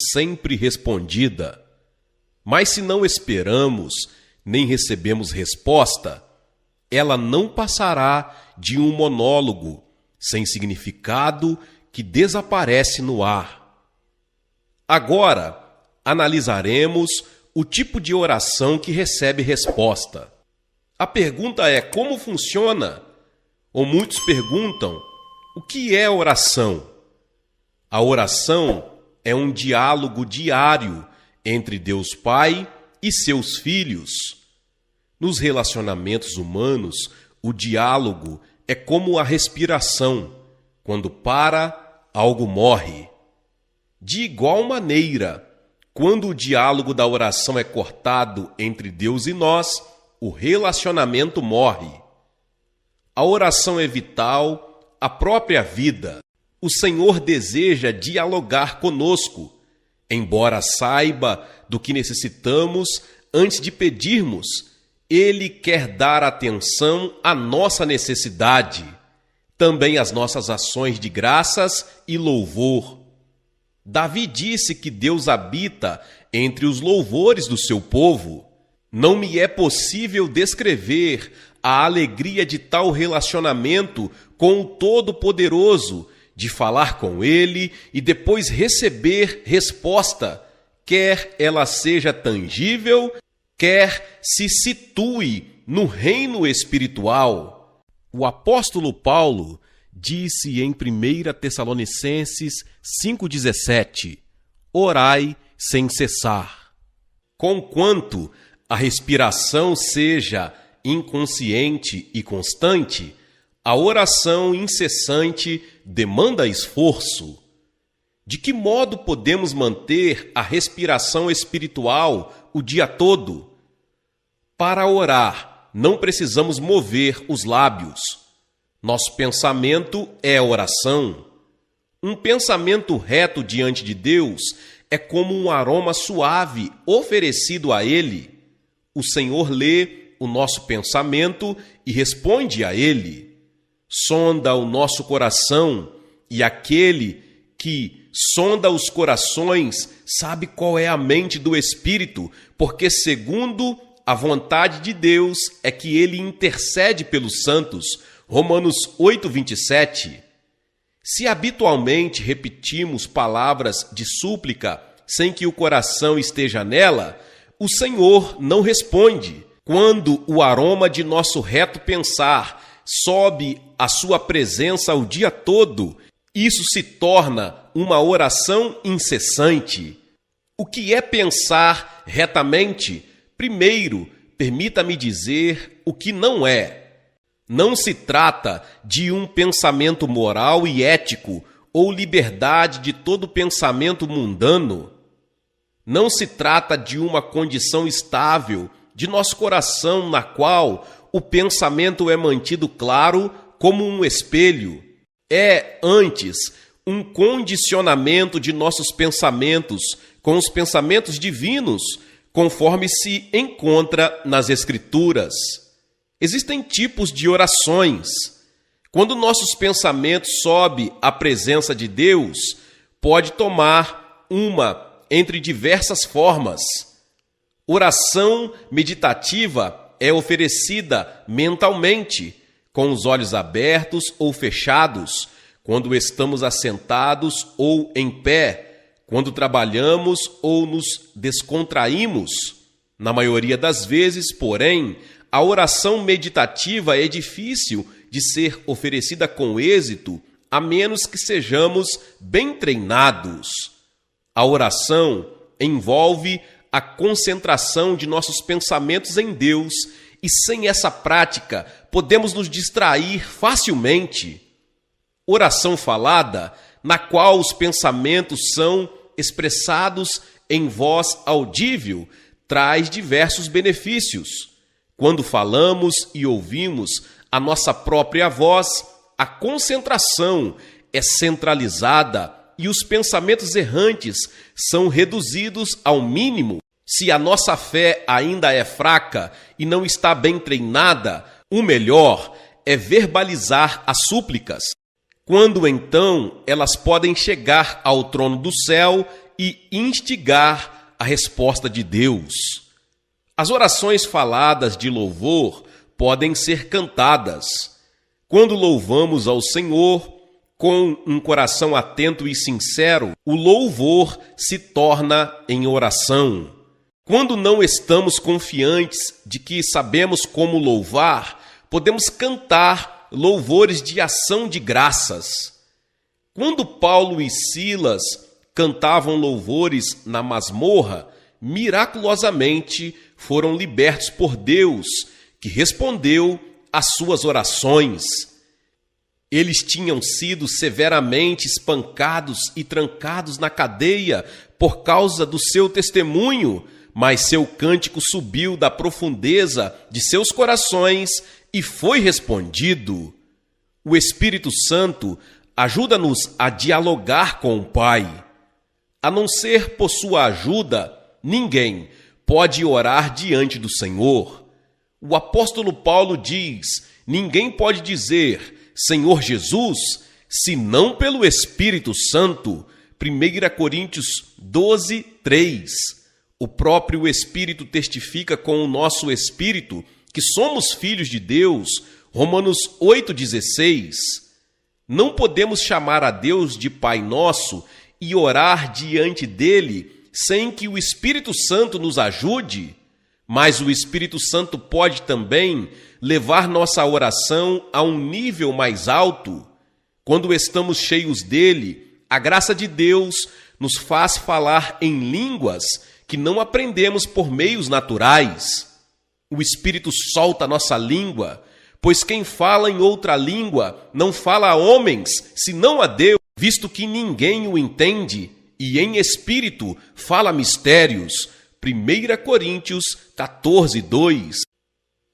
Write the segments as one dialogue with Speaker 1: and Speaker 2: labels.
Speaker 1: sempre respondida. Mas se não esperamos, nem recebemos resposta, ela não passará de um monólogo sem significado que desaparece no ar. Agora, analisaremos o tipo de oração que recebe resposta. A pergunta é: como funciona? Ou muitos perguntam: o que é oração? A oração é um diálogo diário entre Deus Pai e seus filhos. Nos relacionamentos humanos, o diálogo é como a respiração. Quando para, algo morre. De igual maneira, quando o diálogo da oração é cortado entre Deus e nós, o relacionamento morre. A oração é vital à própria vida. O Senhor deseja dialogar conosco, embora saiba do que necessitamos antes de pedirmos. Ele quer dar atenção à nossa necessidade, também às nossas ações de graças e louvor. Davi disse que Deus habita entre os louvores do seu povo. Não me é possível descrever a alegria de tal relacionamento com o Todo-Poderoso, de falar com Ele e depois receber resposta, quer ela seja tangível, quer se situe no reino espiritual. O apóstolo Paulo disse em 1 Tessalonicenses 5,17: orai sem cessar. Conquanto a respiração seja inconsciente e constante, a oração incessante demanda esforço. De que modo podemos manter a respiração espiritual o dia todo? Para orar, não precisamos mover os lábios. Nosso pensamento é oração. Um pensamento reto diante de Deus é como um aroma suave oferecido a Ele. O Senhor lê o nosso pensamento e responde a Ele. Sonda o nosso coração, e aquele que sonda os corações sabe qual é a mente do Espírito, porque segundo a vontade de Deus é que Ele intercede pelos santos. Romanos 8:27. Se habitualmente repetimos palavras de súplica sem que o coração esteja nela, o Senhor não responde. Quando o aroma de nosso reto pensar sobe à sua presença o dia todo, isso se torna uma oração incessante. O que é pensar retamente? Primeiro, permita-me dizer o que não é. Não se trata de um pensamento moral e ético ou liberdade de todo pensamento mundano. Não se trata de uma condição estável de nosso coração na qual o pensamento é mantido claro como um espelho. É, antes, um condicionamento de nossos pensamentos com os pensamentos divinos, conforme se encontra nas Escrituras. Existem tipos de orações. Quando nossos pensamentos sobem à presença de Deus, pode tomar uma entre diversas formas. Oração meditativa é oferecida mentalmente, com os olhos abertos ou fechados, quando estamos assentados ou em pé, quando trabalhamos ou nos descontraímos. Na maioria das vezes, porém, a oração meditativa é difícil de ser oferecida com êxito, a menos que sejamos bem treinados. A oração envolve a concentração de nossos pensamentos em Deus, e sem essa prática podemos nos distrair facilmente. Oração falada, na qual os pensamentos são expressados em voz audível, traz diversos benefícios. Quando falamos e ouvimos a nossa própria voz, a concentração é centralizada e os pensamentos errantes são reduzidos ao mínimo. Se a nossa fé ainda é fraca e não está bem treinada, o melhor é verbalizar as súplicas. Quando então elas podem chegar ao trono do céu e instigar a resposta de Deus. As orações faladas de louvor podem ser cantadas. Quando louvamos ao Senhor com um coração atento e sincero, o louvor se torna em oração. Quando não estamos confiantes de que sabemos como louvar, podemos cantar louvores de ação de graças. Quando Paulo e Silas cantavam louvores na masmorra, miraculosamente foram libertos por Deus, que respondeu às suas orações. Eles tinham sido severamente espancados e trancados na cadeia por causa do seu testemunho, mas seu cântico subiu da profundeza de seus corações e foi respondido. O Espírito Santo ajuda-nos a dialogar com o Pai. A não ser por sua ajuda, ninguém pode orar diante do Senhor. O apóstolo Paulo diz: ninguém pode dizer Senhor Jesus, senão pelo Espírito Santo. 1 Coríntios 12, 3. O próprio Espírito testifica com o nosso espírito que somos filhos de Deus. Romanos 8, 16. Não podemos chamar a Deus de Pai Nosso e orar diante dele sem que o Espírito Santo nos ajude, mas o Espírito Santo pode também levar nossa oração a um nível mais alto. Quando estamos cheios dele, a graça de Deus nos faz falar em línguas que não aprendemos por meios naturais. O Espírito solta a nossa língua, pois quem fala em outra língua não fala a homens, senão a Deus, visto que ninguém o entende, e em espírito fala mistérios. 1 Coríntios 14, 2.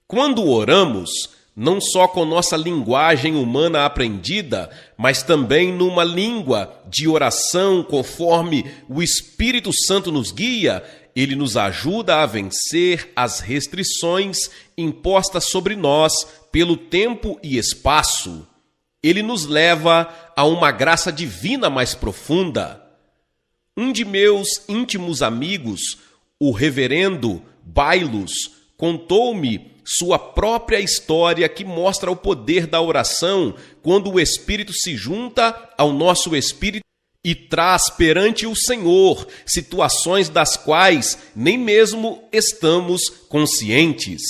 Speaker 1: Quando oramos, não só com nossa linguagem humana aprendida, mas também numa língua de oração conforme o Espírito Santo nos guia, ele nos ajuda a vencer as restrições impostas sobre nós pelo tempo e espaço. Ele nos leva a uma graça divina mais profunda. Um de meus íntimos amigos, o reverendo Bailos, contou-me sua própria história que mostra o poder da oração quando o Espírito se junta ao nosso espírito e traz perante o Senhor situações das quais nem mesmo estamos conscientes.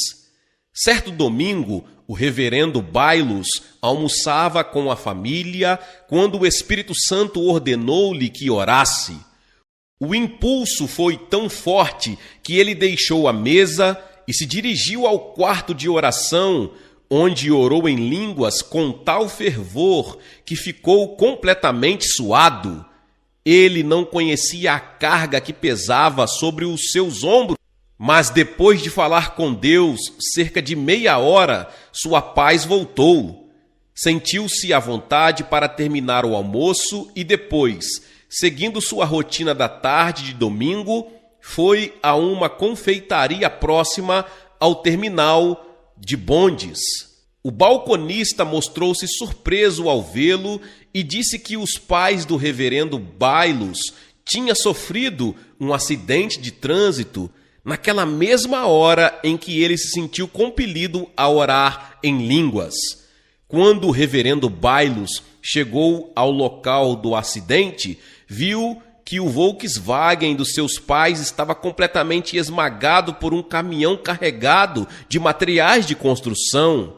Speaker 1: Certo domingo, o reverendo Bailos almoçava com a família quando o Espírito Santo ordenou-lhe que orasse. O impulso foi tão forte que ele deixou a mesa e se dirigiu ao quarto de oração, onde orou em línguas com tal fervor que ficou completamente suado. Ele não conhecia a carga que pesava sobre os seus ombros, mas depois de falar com Deus cerca de meia hora, sua paz voltou. Sentiu-se à vontade para terminar o almoço e depois, seguindo sua rotina da tarde de domingo, foi a uma confeitaria próxima ao terminal de bondes. O balconista mostrou-se surpreso ao vê-lo e disse que os pais do reverendo Bailos tinham sofrido um acidente de trânsito naquela mesma hora em que ele se sentiu compelido a orar em línguas. Quando o reverendo Bailos chegou ao local do acidente, viu que o Volkswagen dos seus pais estava completamente esmagado por um caminhão carregado de materiais de construção.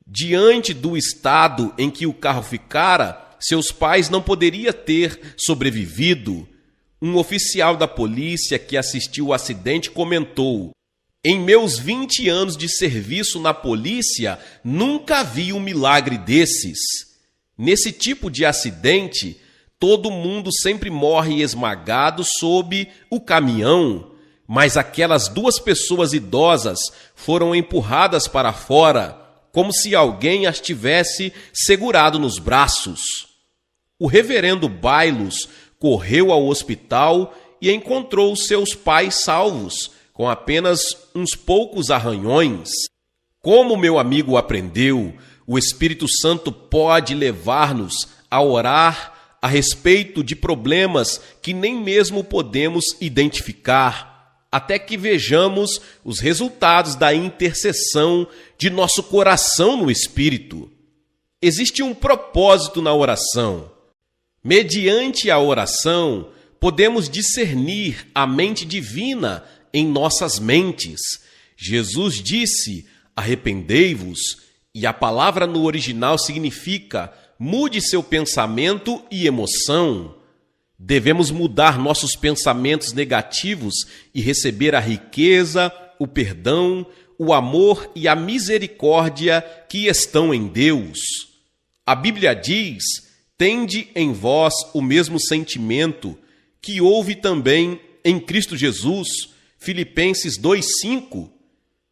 Speaker 1: Diante do estado em que o carro ficara, seus pais não poderiam ter sobrevivido. Um oficial da polícia que assistiu ao acidente comentou: "Em meus 20 anos de serviço na polícia, nunca vi um milagre desses. Nesse tipo de acidente, todo mundo sempre morre esmagado sob o caminhão, mas aquelas duas pessoas idosas foram empurradas para fora, como se alguém as tivesse segurado nos braços." O reverendo Bailos correu ao hospital e encontrou seus pais salvos, com apenas uns poucos arranhões. Como meu amigo aprendeu, o Espírito Santo pode levar-nos a orar a respeito de problemas que nem mesmo podemos identificar, até que vejamos os resultados da intercessão de nosso coração no Espírito. Existe um propósito na oração. Mediante a oração, podemos discernir a mente divina em nossas mentes. Jesus disse: arrependei-vos, e a palavra no original significa mude seu pensamento e emoção. Devemos mudar nossos pensamentos negativos e receber a riqueza, o perdão, o amor e a misericórdia que estão em Deus. A Bíblia diz: tende em vós o mesmo sentimento que houve também em Cristo Jesus. Filipenses 2:5.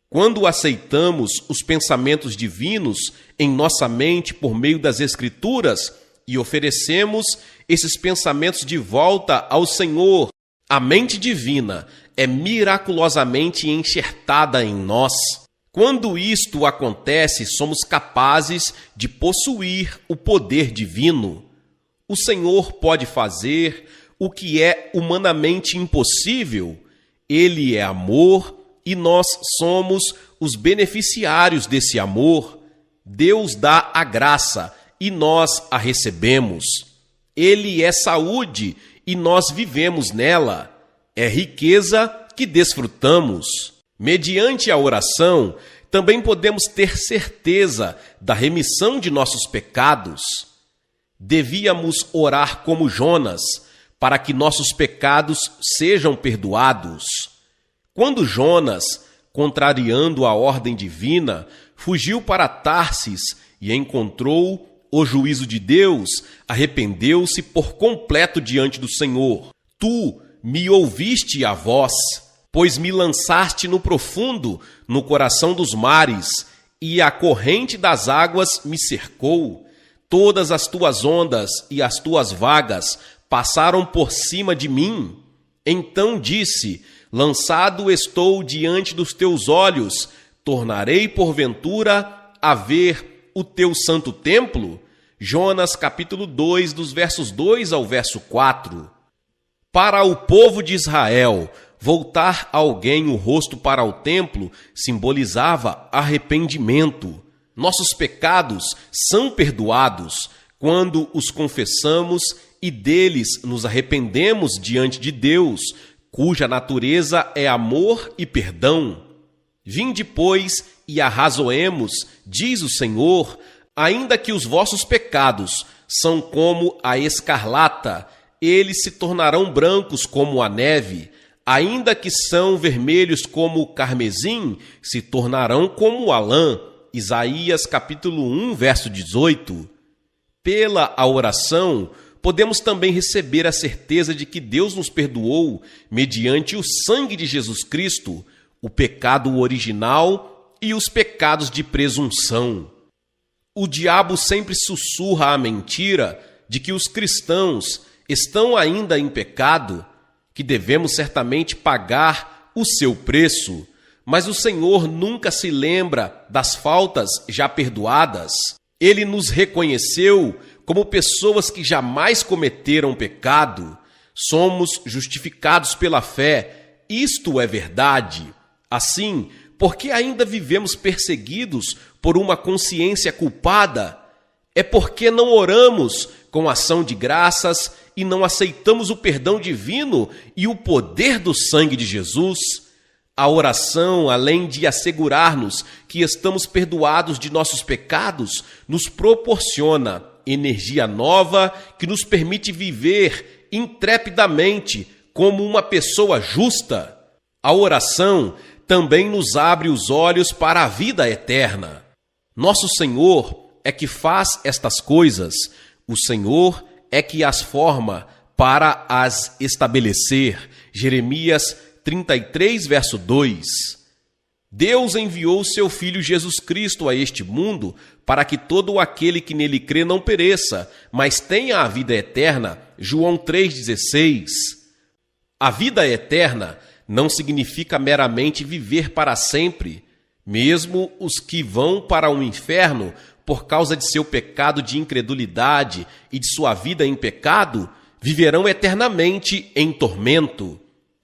Speaker 1: Quando aceitamos os pensamentos divinos em nossa mente por meio das Escrituras e oferecemos esses pensamentos de volta ao Senhor, a mente divina é miraculosamente enxertada em nós. Quando isto acontece, somos capazes de possuir o poder divino. O Senhor pode fazer o que é humanamente impossível. Ele é amor e nós somos os beneficiários desse amor. Deus dá a graça e nós a recebemos. Ele é saúde e nós vivemos nela. É riqueza que desfrutamos. Mediante a oração, também podemos ter certeza da remissão de nossos pecados. Devíamos orar como Jonas, para que nossos pecados sejam perdoados. Quando Jonas, contrariando a ordem divina, fugiu para Tarsis e encontrou o juízo de Deus, arrependeu-se por completo diante do Senhor. Tu me ouviste a voz, pois me lançaste no profundo, no coração dos mares, e a corrente das águas me cercou. Todas as tuas ondas e as tuas vagas passaram por cima de mim. Então disse: lançado estou diante dos teus olhos, tornarei porventura a ver o teu santo templo? Jonas capítulo 2, dos versos 2 ao verso 4. Para o povo de Israel, voltar alguém o rosto para o templo simbolizava arrependimento. Nossos pecados são perdoados quando os confessamos e deles nos arrependemos diante de Deus, cuja natureza é amor e perdão. Vinde, pois, e arrazoemos, diz o Senhor, ainda que os vossos pecados são como a escarlata, eles se tornarão brancos como a neve. Ainda que são vermelhos como o carmesim, se tornarão como a lã. Isaías capítulo 1, verso 18. Pela a oração, podemos também receber a certeza de que Deus nos perdoou, mediante o sangue de Jesus Cristo, o pecado original e os pecados de presunção. O diabo sempre sussurra a mentira de que os cristãos estão ainda em pecado, que devemos certamente pagar o seu preço, mas o Senhor nunca se lembra das faltas já perdoadas. Ele nos reconheceu como pessoas que jamais cometeram pecado. Somos justificados pela fé. Isto é verdade. Assim, porque ainda vivemos perseguidos por uma consciência culpada? É porque não oramos com ação de graças e não aceitamos o perdão divino e o poder do sangue de Jesus? A oração, além de assegurar-nos que estamos perdoados de nossos pecados, nos proporciona energia nova que nos permite viver intrepidamente como uma pessoa justa. A oração também nos abre os olhos para a vida eterna. Nosso Senhor é que faz estas coisas. O Senhor é que as forma para as estabelecer. Jeremias 33, verso 2. Deus enviou seu Filho Jesus Cristo a este mundo para que todo aquele que nele crê não pereça, mas tenha a vida eterna. João 3,16. A vida eterna não significa meramente viver para sempre. Mesmo os que vão para o inferno por causa de seu pecado de incredulidade e de sua vida em pecado, viverão eternamente em tormento.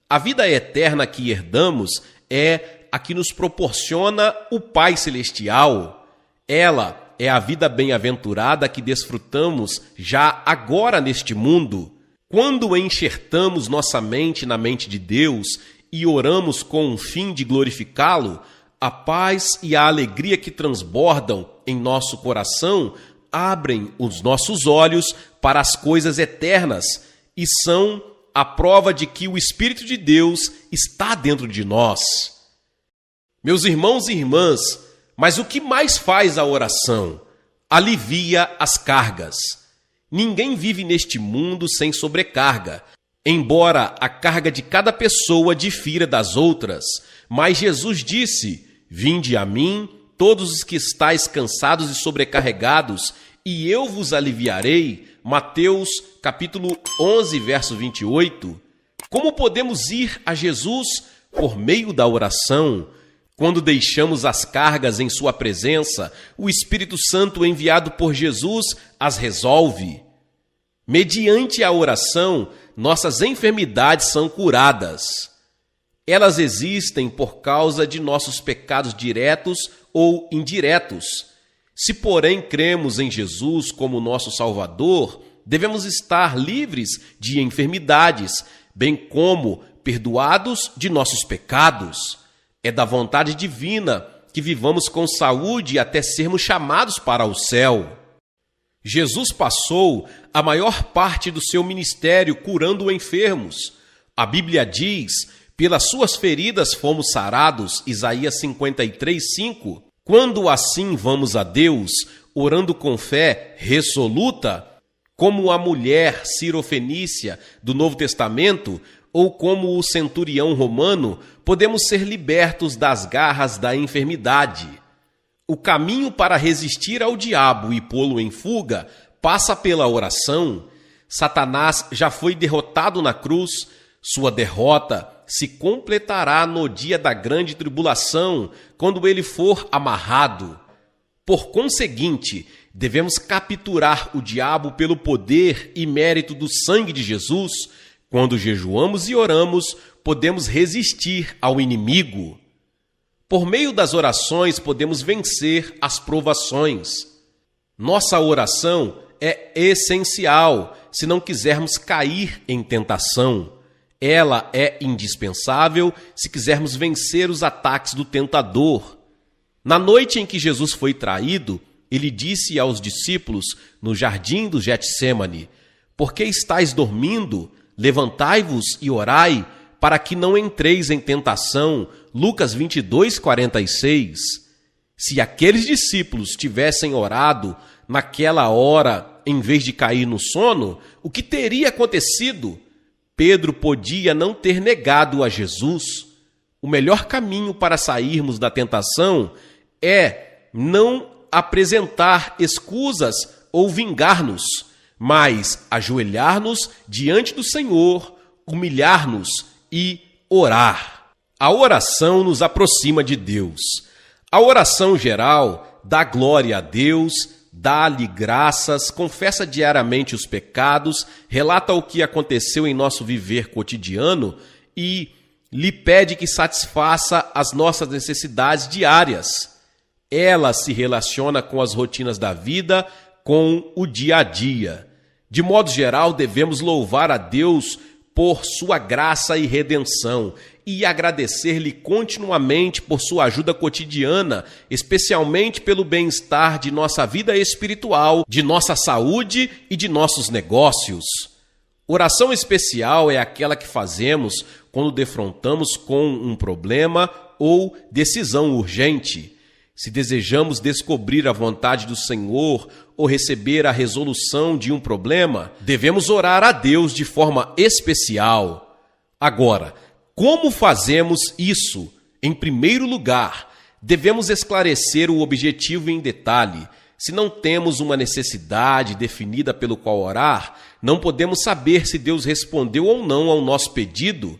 Speaker 1: A vida eterna que herdamos é a que nos proporciona o Pai Celestial. Ela é a vida bem-aventurada que desfrutamos já agora neste mundo. Quando enxertamos nossa mente na mente de Deus e oramos com o fim de glorificá-lo, a paz e a alegria que transbordam em nosso coração abrem os nossos olhos para as coisas eternas e são a prova de que o Espírito de Deus está dentro de nós. Meus irmãos e irmãs, mas o que mais faz a oração? Alivia as cargas. Ninguém vive neste mundo sem sobrecarga, embora a carga de cada pessoa difira das outras. Mas Jesus disse: "Vinde a mim, todos os que estáis cansados e sobrecarregados, e eu vos aliviarei." Mateus capítulo 11, verso 28. Como podemos ir a Jesus? Por meio da oração. Quando deixamos as cargas em sua presença, o Espírito Santo enviado por Jesus as resolve. Mediante a oração, nossas enfermidades são curadas. Elas existem por causa de nossos pecados diretos ou indiretos. Se, porém, cremos em Jesus como nosso Salvador, devemos estar livres de enfermidades, bem como perdoados de nossos pecados. É da vontade divina que vivamos com saúde até sermos chamados para o céu. Jesus passou a maior parte do seu ministério curando enfermos. A Bíblia diz: "Pelas suas feridas fomos sarados", Isaías 53:5. Quando assim vamos a Deus, orando com fé resoluta, como a mulher cirofenícia do Novo Testamento, ou como o centurião romano, podemos ser libertos das garras da enfermidade. O caminho para resistir ao diabo e pô-lo em fuga passa pela oração. Satanás já foi derrotado na cruz. Sua derrota se completará no dia da grande tribulação, quando ele for amarrado. Por conseguinte, devemos capturar o diabo pelo poder e mérito do sangue de Jesus. Quando jejuamos e oramos, podemos resistir ao inimigo. Por meio das orações, podemos vencer as provações. Nossa oração é essencial se não quisermos cair em tentação. Ela é indispensável se quisermos vencer os ataques do tentador. Na noite em que Jesus foi traído, ele disse aos discípulos no jardim do Getsêmani: "Por que estáis dormindo? Levantai-vos e orai, para que não entreis em tentação." Lucas 22:46. Se aqueles discípulos tivessem orado naquela hora, em vez de cair no sono, o que teria acontecido? Pedro podia não ter negado a Jesus. O melhor caminho para sairmos da tentação é não apresentar escusas ou vingar-nos, mas ajoelhar-nos diante do Senhor, humilhar-nos e orar. A oração nos aproxima de Deus. A oração geral dá glória a Deus, dá-lhe graças, confessa diariamente os pecados, relata o que aconteceu em nosso viver cotidiano e lhe pede que satisfaça as nossas necessidades diárias. Ela se relaciona com as rotinas da vida, com o dia a dia. De modo geral, devemos louvar a Deus por sua graça e redenção e agradecer-lhe continuamente por sua ajuda cotidiana, especialmente pelo bem-estar de nossa vida espiritual, de nossa saúde e de nossos negócios. Oração especial é aquela que fazemos quando defrontamos com um problema ou decisão urgente. Se desejamos descobrir a vontade do Senhor ou receber a resolução de um problema, devemos orar a Deus de forma especial. Agora, como fazemos isso? Em primeiro lugar, devemos esclarecer o objetivo em detalhe. Se não temos uma necessidade definida pelo qual orar, não podemos saber se Deus respondeu ou não ao nosso pedido.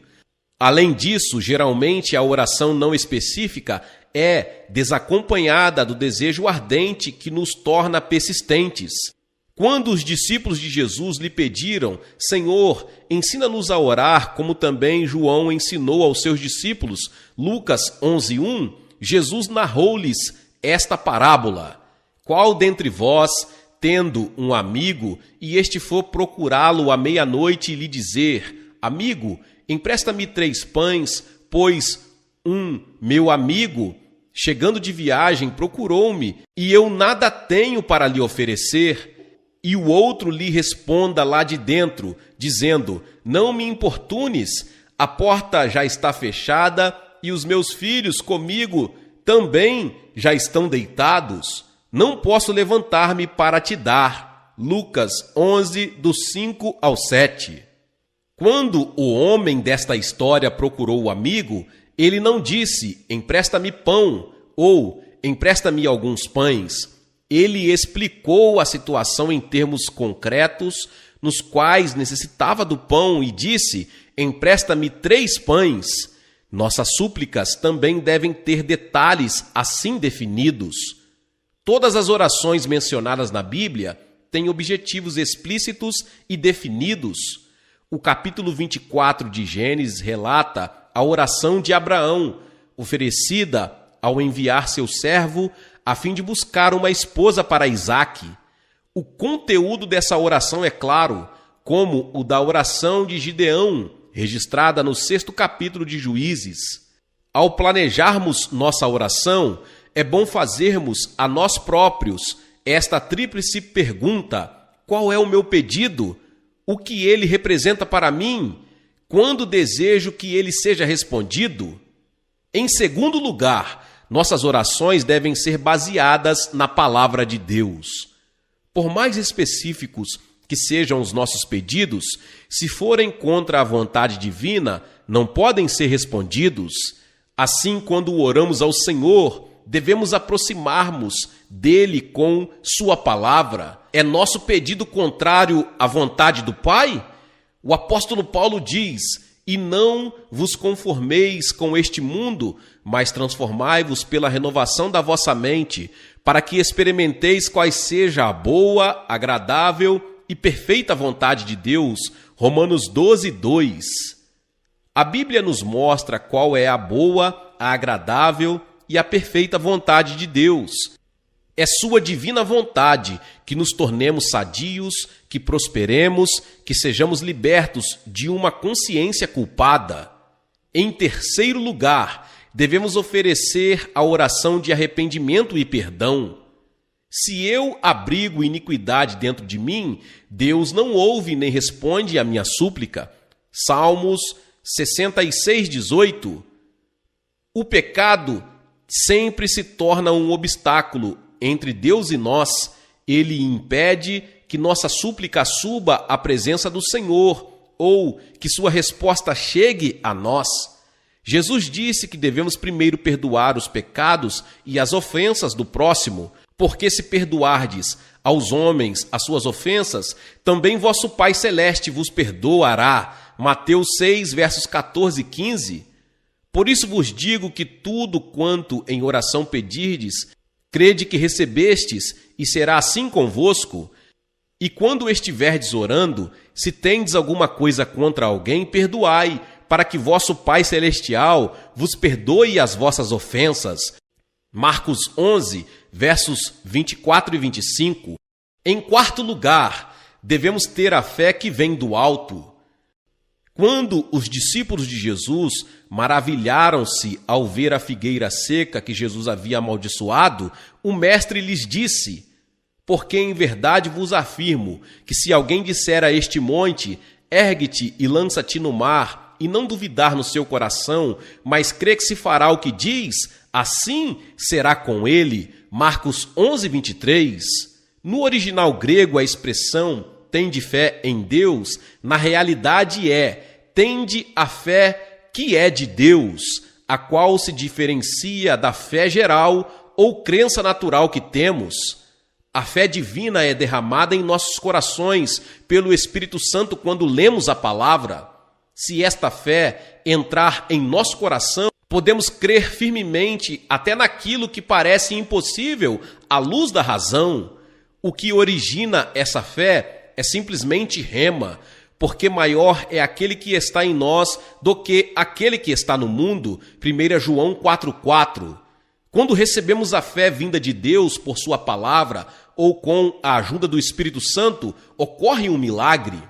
Speaker 1: Além disso, geralmente a oração não específica é desacompanhada do desejo ardente que nos torna persistentes. Quando os discípulos de Jesus lhe pediram: Senhor, ensina-nos a orar, como também João ensinou aos seus discípulos, Lucas 11:1, Jesus narrou-lhes esta parábola: Qual dentre vós, tendo um amigo, e este for procurá-lo à meia-noite e lhe dizer: Amigo, empresta-me 3 pães, pois meu amigo, chegando de viagem, procurou-me, e eu nada tenho para lhe oferecer, e o outro lhe responda lá de dentro, dizendo: Não me importunes, a porta já está fechada, e os meus filhos comigo também já estão deitados. Não posso levantar-me para te dar. Lucas 11, do 5 ao 7. Quando o homem desta história procurou o amigo, ele não disse: empresta-me pão ou empresta-me alguns pães. Ele explicou a situação em termos concretos, nos quais necessitava do pão, e disse: empresta-me 3 pães. Nossas súplicas também devem ter detalhes assim definidos. Todas as orações mencionadas na Bíblia têm objetivos explícitos e definidos. O capítulo 24 de Gênesis relata a oração de Abraão, oferecida ao enviar seu servo a fim de buscar uma esposa para Isaque. O conteúdo dessa oração é claro, como o da oração de Gideão, registrada no 6º capítulo de Juízes. Ao planejarmos nossa oração, é bom fazermos a nós próprios esta tríplice pergunta: qual é o meu pedido? O que ele representa para mim? Quando desejo que ele seja respondido? Em segundo lugar, nossas orações devem ser baseadas na palavra de Deus. Por mais específicos que sejam os nossos pedidos, se forem contra a vontade divina, não podem ser respondidos. Assim, quando oramos ao Senhor, devemos aproximar-nos dele com sua palavra. É nosso pedido contrário à vontade do Pai? O apóstolo Paulo diz: e não vos conformeis com este mundo, mas transformai-vos pela renovação da vossa mente, para que experimenteis quais seja a boa, agradável e perfeita vontade de Deus. Romanos 12, 2. A Bíblia nos mostra qual é a boa, a agradável e a perfeita vontade de Deus. É sua divina vontade que nos tornemos sadios, que prosperemos, que sejamos libertos de uma consciência culpada. Em terceiro lugar, devemos oferecer a oração de arrependimento e perdão. Se eu abrigo iniquidade dentro de mim, Deus não ouve nem responde à minha súplica. Salmos 66, 18. O pecado sempre se torna um obstáculo entre Deus e nós. Ele impede que nossa súplica suba à presença do Senhor ou que sua resposta chegue a nós. Jesus disse que devemos primeiro perdoar os pecados e as ofensas do próximo, porque se perdoardes aos homens as suas ofensas, também vosso Pai Celeste vos perdoará. Mateus 6, versos 14 e 15. Por isso vos digo que tudo quanto em oração pedirdes, crede que recebestes, e será assim convosco. E quando estiverdes orando, se tendes alguma coisa contra alguém, perdoai, para que vosso Pai Celestial vos perdoe as vossas ofensas. Marcos 11, versos 24 e 25. Em quarto lugar, devemos ter a fé que vem do alto. Quando os discípulos de Jesus maravilharam-se ao ver a figueira seca que Jesus havia amaldiçoado, o mestre lhes disse: porque em verdade vos afirmo que se alguém disser a este monte, ergue-te e lança-te no mar, e não duvidar no seu coração, mas crê que se fará o que diz, assim será com ele. Marcos 11, 23. No original grego, a expressão tende fé em Deus, na realidade tende a fé que é de Deus, a qual se diferencia da fé geral ou crença natural que temos. A fé divina é derramada em nossos corações pelo Espírito Santo quando lemos a palavra. Se esta fé entrar em nosso coração, podemos crer firmemente até naquilo que parece impossível à luz da razão. O que origina essa fé é simplesmente rema, porque maior é aquele que está em nós do que aquele que está no mundo. 1 João 4,4. Quando recebemos a fé vinda de Deus por sua palavra ou com a ajuda do Espírito Santo, ocorre um milagre.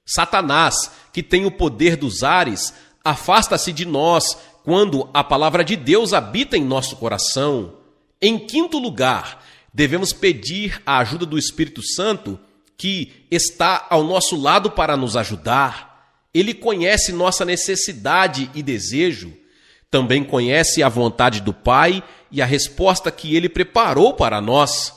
Speaker 1: Satanás, que tem o poder dos ares, afasta-se de nós quando a palavra de Deus habita em nosso coração. Em quinto lugar, devemos pedir a ajuda do Espírito Santo, que está ao nosso lado para nos ajudar. Ele conhece nossa necessidade e desejo. Também conhece a vontade do Pai e a resposta que Ele preparou para nós.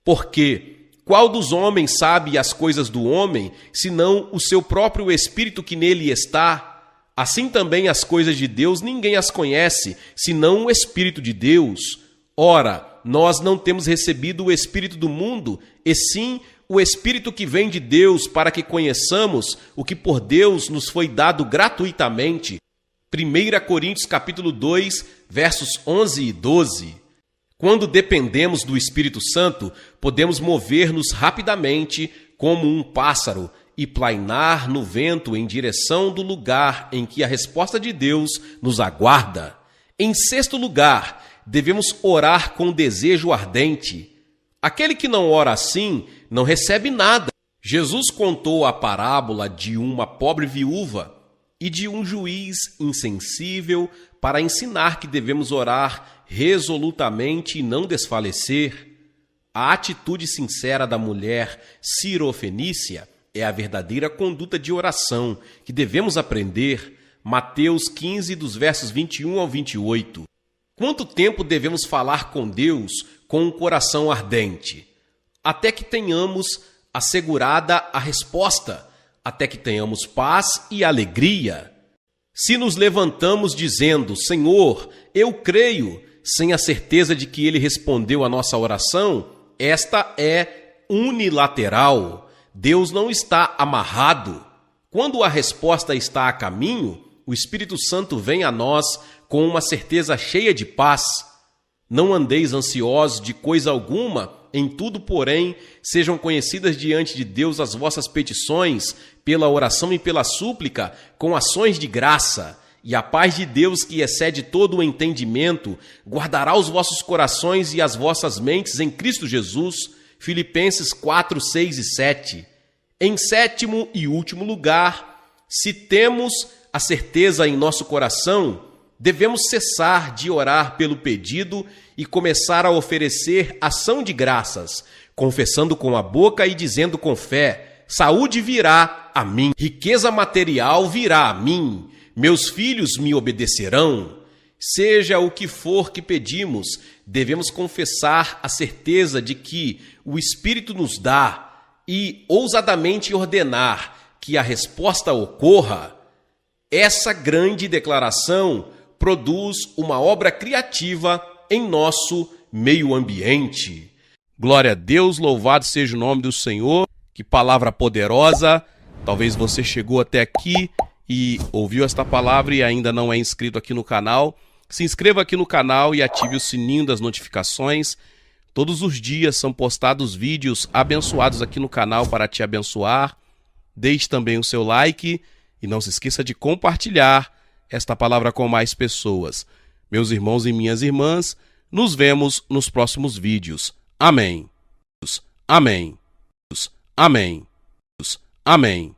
Speaker 1: Porque qual dos homens sabe as coisas do homem, senão o seu próprio Espírito que nele está? Assim também as coisas de Deus ninguém as conhece, senão o Espírito de Deus. Ora, nós não temos recebido o Espírito do mundo, e sim o Espírito que vem de Deus, para que conheçamos o que por Deus nos foi dado gratuitamente. 1 Coríntios capítulo 2, versos 11 e 12. Quando dependemos do Espírito Santo, podemos mover-nos rapidamente como um pássaro e plainar no vento em direção do lugar em que a resposta de Deus nos aguarda. Em sexto lugar, devemos orar com desejo ardente. Aquele que não ora assim não recebe nada. Jesus contou a parábola de uma pobre viúva e de um juiz insensível para ensinar que devemos orar resolutamente e não desfalecer. A atitude sincera da mulher cirofenícia é a verdadeira conduta de oração que devemos aprender. Mateus 15, dos versos 21 ao 28. Quanto tempo devemos falar com Deus com um coração ardente? Até que tenhamos assegurada a resposta, até que tenhamos paz e alegria. Se nos levantamos dizendo, Senhor, eu creio, sem a certeza de que Ele respondeu a nossa oração, esta é unilateral. Deus não está amarrado. Quando a resposta está a caminho, o Espírito Santo vem a nós com uma certeza cheia de paz. Não andeis ansiosos de coisa alguma, em tudo, porém, sejam conhecidas diante de Deus as vossas petições, pela oração e pela súplica, com ações de graça. E a paz de Deus, que excede todo o entendimento, guardará os vossos corações e as vossas mentes em Cristo Jesus. Filipenses 4, 6 e 7. Em sétimo e último lugar, se temos a certeza em nosso coração, devemos cessar de orar pelo pedido e começar a oferecer ação de graças, confessando com a boca e dizendo com fé, saúde virá a mim, riqueza material virá a mim, meus filhos me obedecerão. Seja o que for que pedimos, devemos confessar a certeza de que o Espírito nos dá e ousadamente ordenar que a resposta ocorra. Essa grande declaração produz uma obra criativa em nosso meio ambiente. Glória a Deus, louvado seja o nome do Senhor. Que palavra poderosa. Talvez você chegou até aqui e ouviu esta palavra e ainda não é inscrito aqui no canal. Se inscreva aqui no canal e ative o sininho das notificações. Todos os dias são postados vídeos abençoados aqui no canal para te abençoar. Deixe também o seu like e não se esqueça de compartilhar esta palavra com mais pessoas. Meus irmãos e minhas irmãs, nos vemos nos próximos vídeos. Amém. Amém. Amém. Amém.